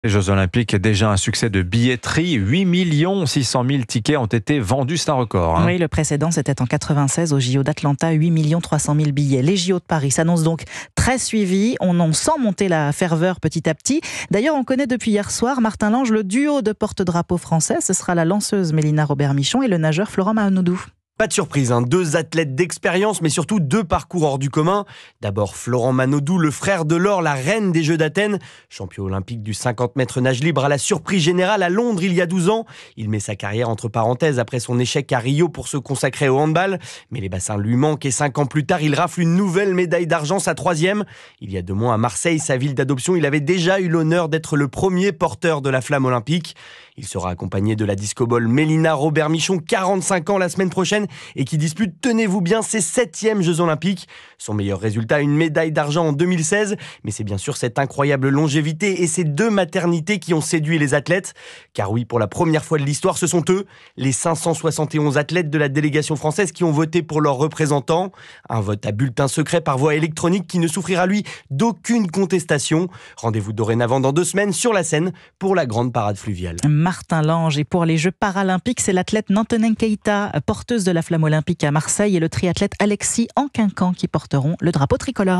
Les Jeux Olympiques, déjà un succès de billetterie. 8 600 000 tickets ont été vendus, c'est un record. Oui, le précédent, c'était en 96 au JO d'Atlanta, 8 300 000 billets. Les JO de Paris s'annoncent donc très suivis. On en sent monter la ferveur petit à petit. D'ailleurs, on connaît depuis hier soir, Martin Lange, le duo de porte-drapeau français. Ce sera la lanceuse Mélina Robert-Michon et le nageur Florent Manodou. Pas de surprise, deux athlètes d'expérience, mais surtout deux parcours hors du commun. D'abord Florent Manodou, le frère de Laure, la reine des Jeux d'Athènes. Champion olympique du 50 mètres nage libre à la surprise générale à Londres il y a 12 ans. Il met sa carrière entre parenthèses après son échec à Rio pour se consacrer au handball. Mais les bassins lui manquent et 5 ans plus tard, il rafle une nouvelle médaille d'argent, sa 3e. Il y a 2 mois à Marseille, sa ville d'adoption, il avait déjà eu l'honneur d'être le premier porteur de la flamme olympique. Il sera accompagné de la discobole Mélina Robert-Michon, 45 ans la semaine prochaine, et qui dispute, tenez-vous bien, ses 7e Jeux Olympiques. Son meilleur résultat, une médaille d'argent en 2016. Mais c'est bien sûr cette incroyable longévité et ces 2 maternités qui ont séduit les athlètes. Car oui, pour la première fois de l'histoire, ce sont eux, les 571 athlètes de la délégation française qui ont voté pour leurs représentants. Un vote à bulletin secret par voie électronique qui ne souffrira, lui, d'aucune contestation. Rendez-vous dorénavant dans 2 semaines sur la Seine pour la grande parade fluviale. Martin Lange. Et pour les Jeux paralympiques, c'est l'athlète Nantonen Keita, porteuse de la flamme olympique à Marseille, et le triathlète Alexis Anquincan qui porteront le drapeau tricolore.